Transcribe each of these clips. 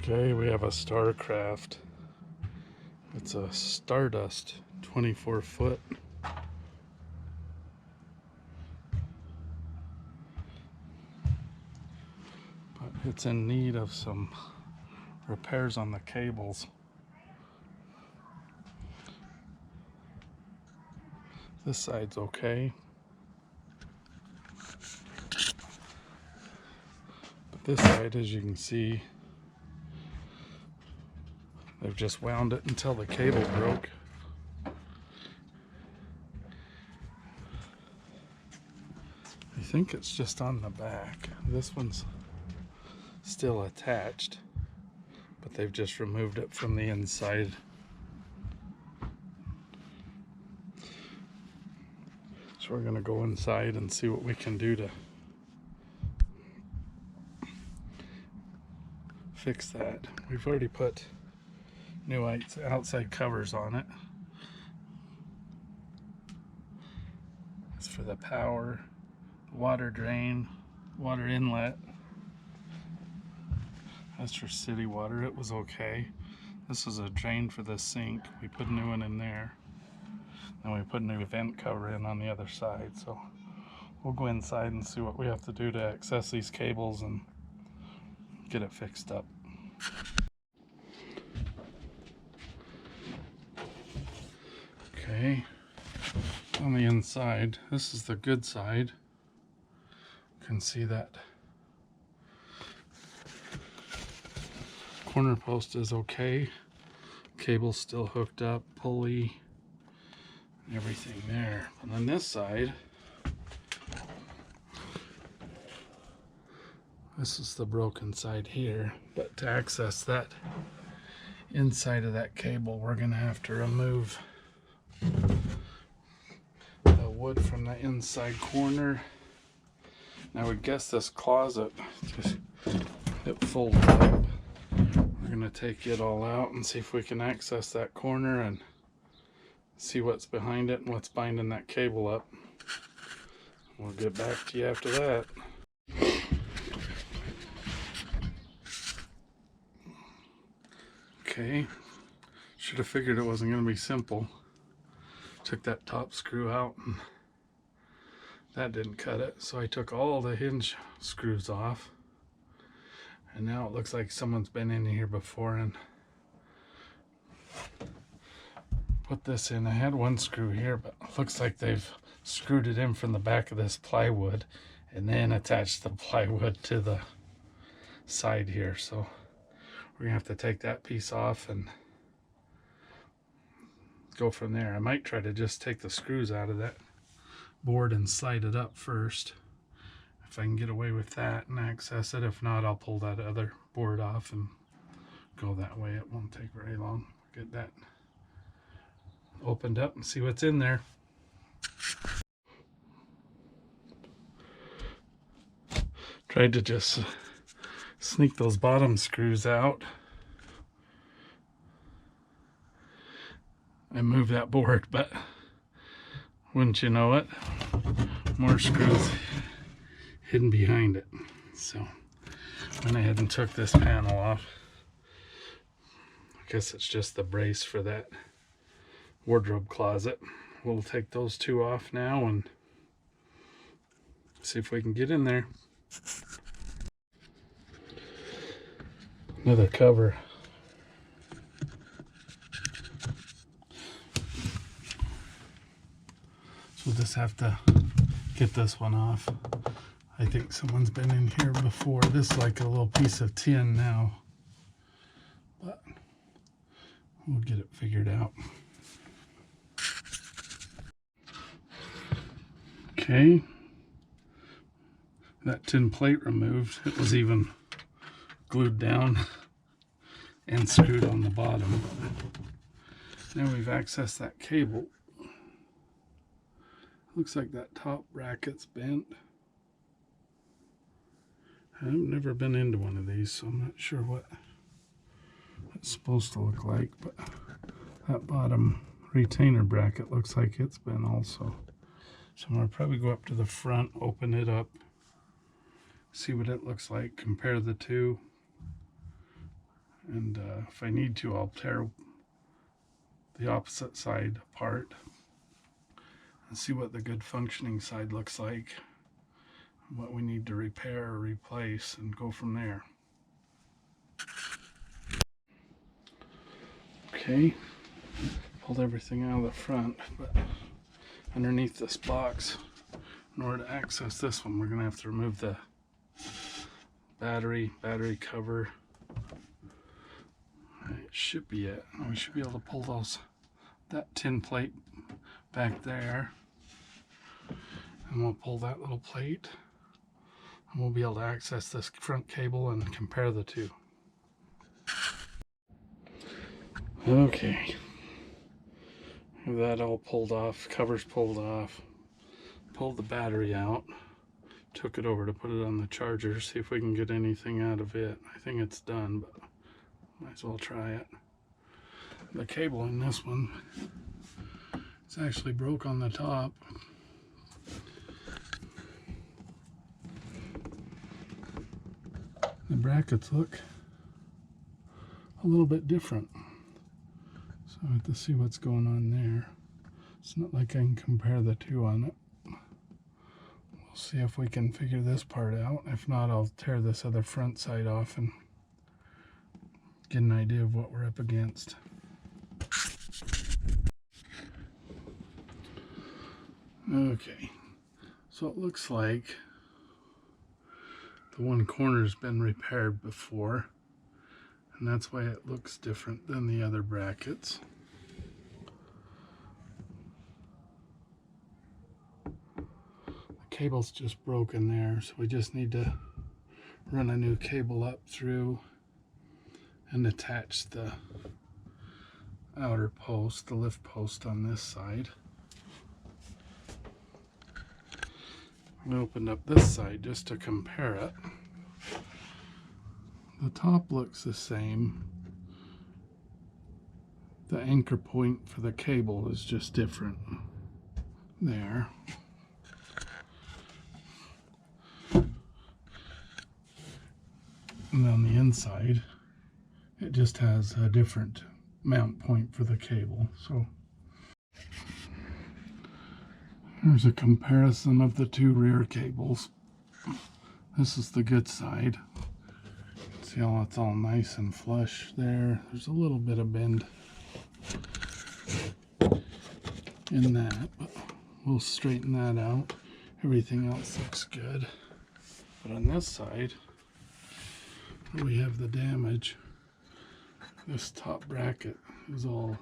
Okay, we have a StarCraft. It's a Stardust 24 foot. But it's in need of some repairs on the cables. This side's okay. But this side, as you can see, they've just wound it until the cable broke. I think it's just on the back. This one's still attached, but they've just removed it from the inside. So we're gonna go inside and see what we can do to fix that. We've already put new outside covers on it. It's for the power, water drain, water inlet. That's for city water. It was okay. This is a drain for the sink. We put a new one in there. And we put a new vent cover in on the other side. So we'll go inside and see what we have to do to access these cables and get it fixed up. Okay, on the inside, this is the good side. You can see that corner post is okay. Cable's still hooked up, pulley, and everything there. But on this side, this is the broken side here. But to access that inside of that cable, we're gonna have to remove the wood from the inside corner. And I would guess this closet, it folds up. We're gonna take it all out and see if we can access that corner and see what's behind it and what's binding that cable up. We'll get back to you after that. Okay, should have figured it wasn't going to be simple. Took that top screw out and that didn't cut it, so I took all the hinge screws off, and now it looks like someone's been in here before and put this in. I had one screw here, but it looks like they've screwed it in from the back of this plywood and then attached the plywood to the side here, so we're gonna have to take that piece off and go from there. I might try to just take the screws out of that board and slide it up first, if I can get away with that and access it. If not, I'll pull that other board off and go that way. It won't take very long. Get that opened up and see what's in there. Tried to just sneak those bottom screws out. I moved that board, but wouldn't you know it, more screws hidden behind it. So went ahead and took this panel off. I guess it's just the brace for that wardrobe closet. We'll take those two off now and see if we can get in there. Another cover. So we'll just have to get this one off. I think someone's been in here before. This is like a little piece of tin now, but we'll get it figured out. Okay, that tin plate removed. It was even glued down and screwed on the bottom. Now we've accessed that cable. Looks like that top bracket's bent. I've never been into one of these, so I'm not sure what it's supposed to look like, but that bottom retainer bracket looks like it's bent also. So I'm going to probably go up to the front, open it up, see what it looks like, compare the two, And if I need to, I'll tear the opposite side apart and see what the good functioning side looks like, what we need to repair or replace, and go from there. Okay, pulled everything out of the front, but underneath this box, in order to access this one, we're going to have to remove the battery cover. It should be it. We should be able to pull that tin plate back there, and we'll pull that little plate, and we'll be able to access this front cable and compare the two. Okay, have that all pulled off, covers pulled off, pulled the battery out, took it over to put it on the charger, see if we can get anything out of it. I think it's done, but might as well try it. The cable in this one, it's actually broke on the top. The brackets look a little bit different, so I have to see what's going on there. It's not like I can compare the two on it. We'll see if we can figure this part out. If not, I'll tear this other front side off and get an idea of what we're up against. Okay, so it looks like the one corner's been repaired before, and that's why it looks different than the other brackets. The cable's just broken there, so we just need to run a new cable up through and attach the outer post, the lift post on this side. I opened up this side just to compare it. The top looks the same. The anchor point for the cable is just different there. And on the inside, it just has a different mount point for the cable. So here's a comparison of the two rear cables. This is the good side. See how it's all nice and flush there. There's a little bit of bend in that, but we'll straighten that out. Everything else looks good. But on this side, where we have the damage, this top bracket is all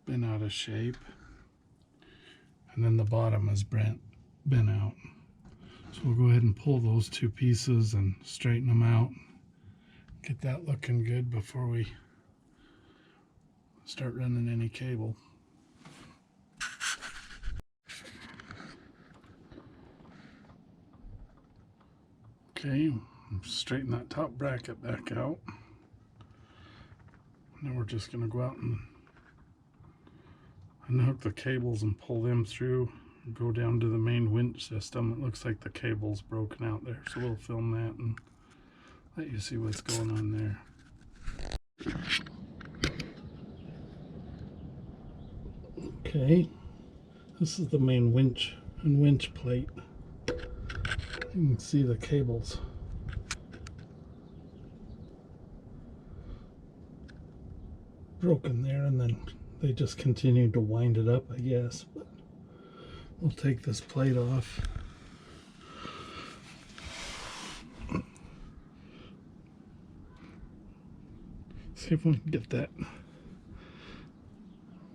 been out of shape, and then the bottom is bent out. So we'll go ahead and pull those two pieces and straighten them out, get that looking good before we start running any cable. Okay, straighten that top bracket back out. Now we're just going to go out and unhook the cables and pull them through and go down to the main winch system. It looks like the cable's broken out there, so we'll film that and let you see what's going on there. Okay, this is the main winch and winch plate. You can see the cables broken there, and then they just continued to wind it up, I guess. But we'll take this plate off. See if we can get that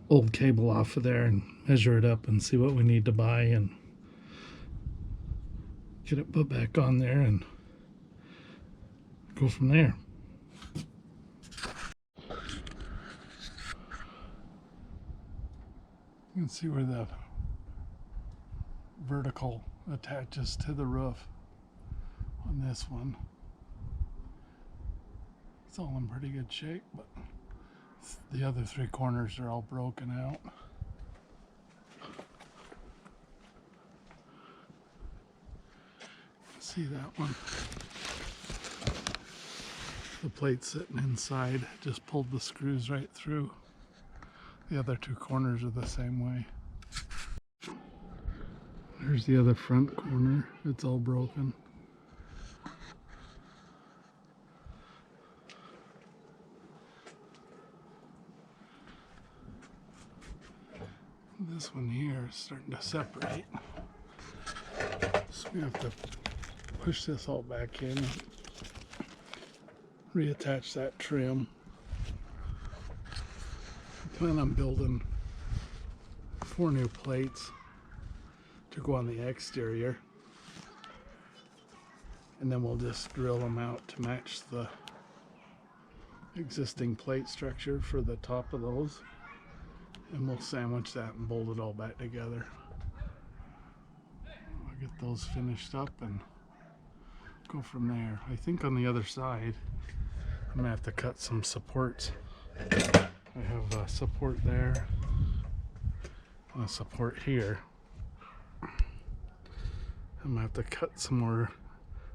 old cable off of there and measure it up and see what we need to buy and get it put back on there and go from there. You can see where the vertical attaches to the roof on this one. It's all in pretty good shape, but the other three corners are all broken out. See that one? The plate sitting inside just pulled the screws right through. The other two corners are the same way. There's the other front corner. It's all broken. This one here is starting to separate. So we have to push this all back in, reattach that trim. I plan on building 4 new plates to go on the exterior, and then we'll just drill them out to match the existing plate structure for the top of those, and we'll sandwich that and bolt it all back together. I'll get those finished up and go from there. I think on the other side I'm gonna have to cut some supports. I have a support there and a support here. I'm gonna have to cut some more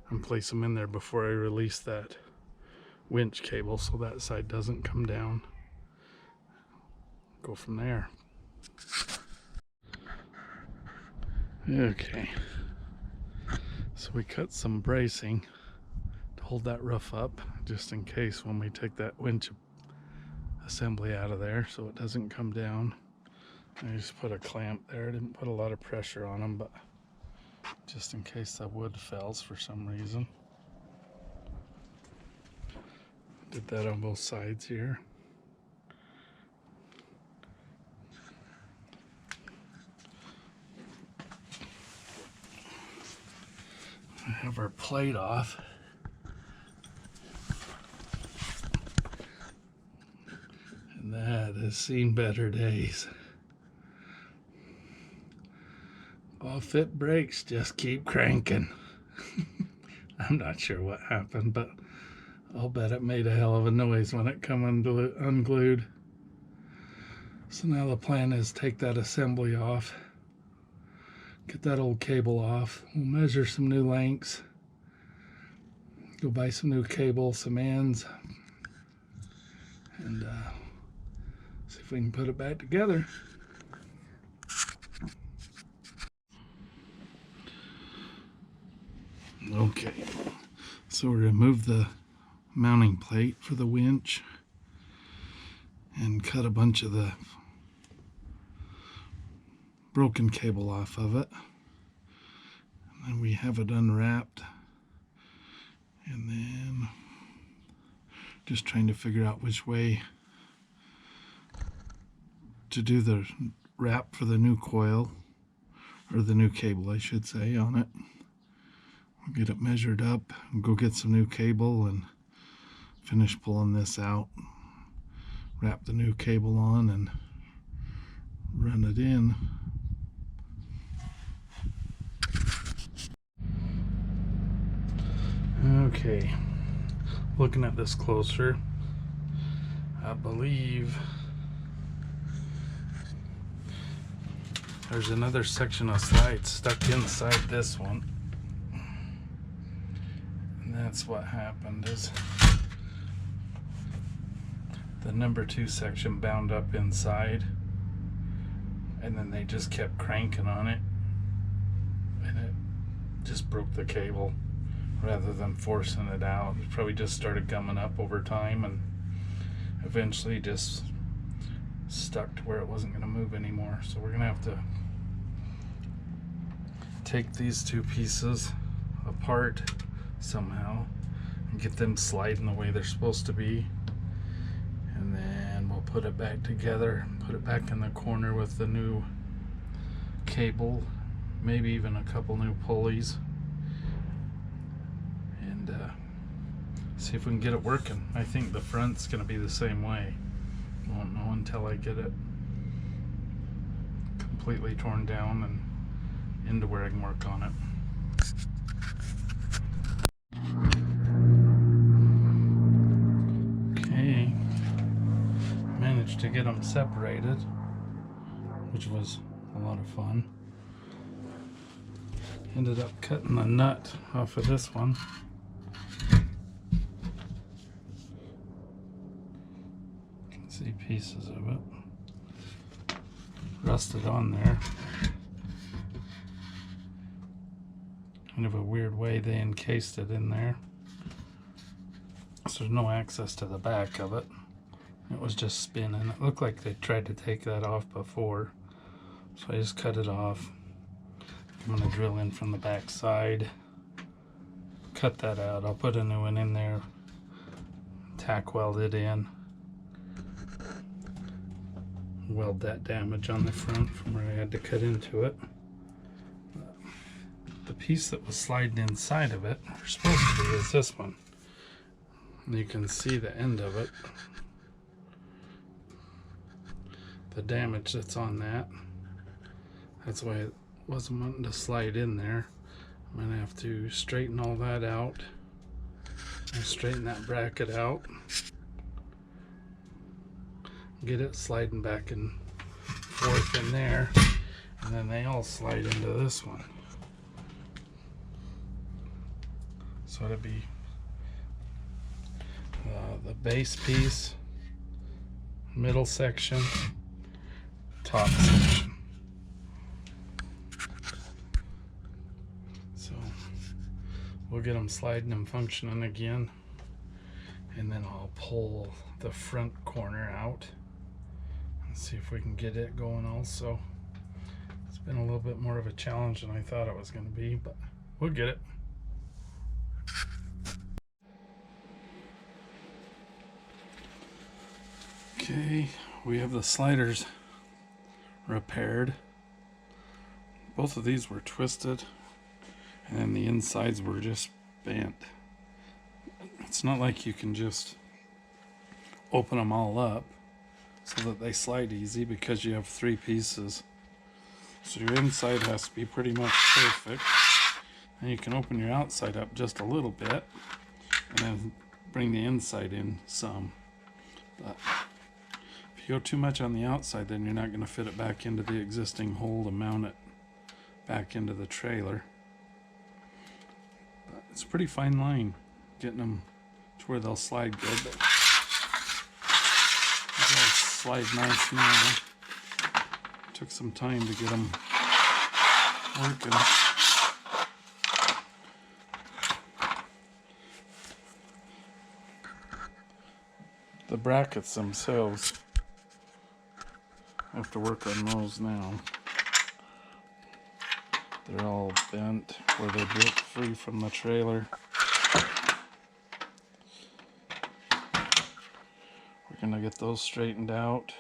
and place them in there before I release that winch cable so that side doesn't come down. Go from there. Okay, so we cut some bracing to hold that roof up just in case when we take that winch assembly out of there so it doesn't come down. I just put a clamp there. I didn't put a lot of pressure on them, but just in case the wood fells for some reason. Did that on both sides here. I have our plate off. And that has seen better days. If it breaks, just keep cranking. I'm not sure what happened, but I'll bet it made a hell of a noise when it come unglued. So now the plan is take that assembly off, get that old cable off. We'll measure some new lengths, go buy some new cable, some ends, and see if we can put it back together. Okay, so we remove the mounting plate for the winch and cut a bunch of the broken cable off of it. And then we have it unwrapped, and then just trying to figure out which way to do the wrap for the new coil, or the new cable I should say, on it. We'll get it measured up and go get some new cable and finish pulling this out, wrap the new cable on and run it in. Okay, looking at this closer, I believe there's another section of slide stuck inside this one. That's what happened, is the number 2 section bound up inside, and then they just kept cranking on it, and it just broke the cable rather than forcing it out. It probably just started gumming up over time and eventually just stuck to where it wasn't going to move anymore. So we're going to have to take these 2 pieces apart somehow and get them sliding the way they're supposed to be, and then we'll put it back together, put it back in the corner with the new cable, maybe even a couple new pulleys, and see if we can get it working. I think the front's going to be the same way. Won't know until I get it completely torn down and into where I can work on it. Okay, managed to get them separated, which was a lot of fun. Ended up cutting the nut off of this one. see pieces of it rusted on there. Kind of a weird way they encased it in there. So there's no access to the back of it. It was just spinning. It looked like they tried to take that off before. So I just cut it off. I'm going to drill in from the back side. Cut that out. I'll put a new one in there. Tack weld it in. Weld that damage on the front from where I had to cut into it. The piece that was sliding inside of it, or supposed to be, is this one. And you can see the end of it. The damage that's on that. That's why it wasn't wanting to slide in there. I'm going to have to straighten all that out. And straighten that bracket out. Get it sliding back and forth in there. And then they all slide into this one. So it'll be the base piece, middle section, top section. So we'll get them sliding and functioning again, and then I'll pull the front corner out and see if we can get it going also. It's been a little bit more of a challenge than I thought it was going to be, but we'll get it. Okay, we have the sliders repaired. Both of these were twisted, and then the insides were just bent. It's not like you can just open them all up so that they slide easy, because you have 3 pieces. So your inside has to be pretty much perfect. And you can open your outside up just a little bit and then bring the inside in some. But if you go too much on the outside, then you're not going to fit it back into the existing hole to mount it back into the trailer. But it's a pretty fine line getting them to where they'll slide good. But they'll slide nice now. Took some time to get them working. The brackets themselves, I have to work on those now. They're all bent where they broke free from the trailer. We're gonna get those straightened out.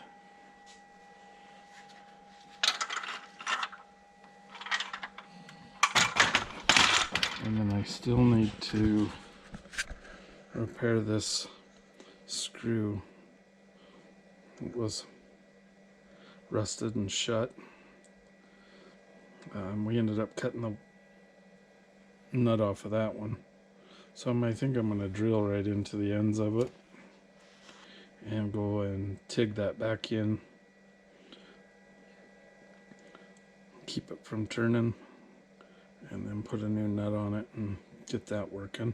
And then I still need to repair this screw. It was rusted and shut. We ended up cutting the nut off of that one. So I think I'm going to drill right into the ends of it and go and TIG that back in. Keep it from turning, and then put a new nut on it and get that working.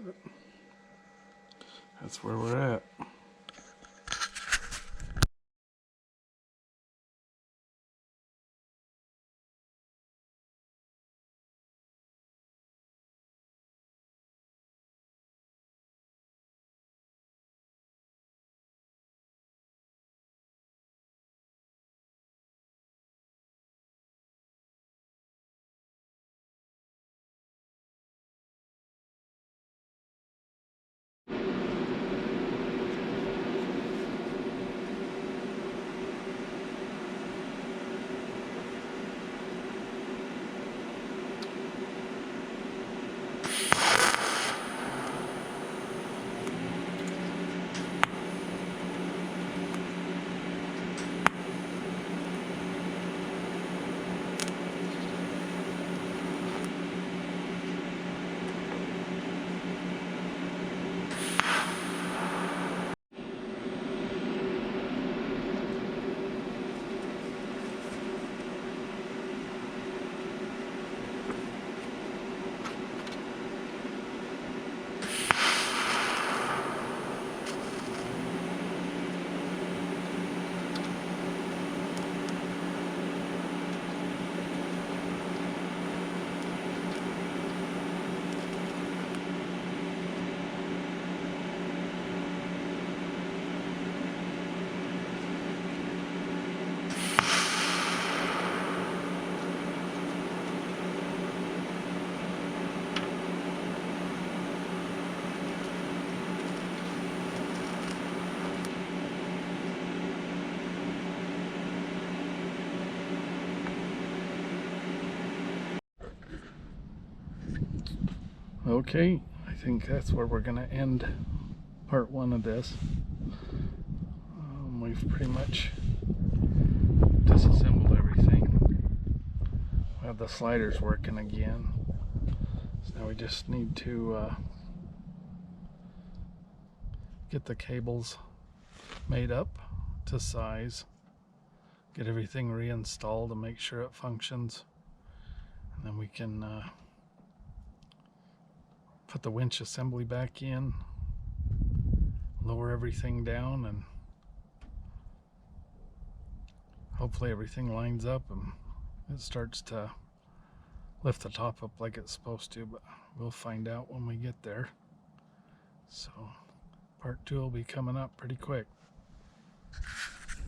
But that's where we're at. Okay, I think that's where we're going to end part 1 of this. We've pretty much disassembled everything. We have the sliders working again. So now we just need to get the cables made up to size, get everything reinstalled and make sure it functions, and then we can put the winch assembly back in, lower everything down, and hopefully everything lines up and it starts to lift the top up like it's supposed to, but we'll find out when we get there. So part 2 will be coming up pretty quick.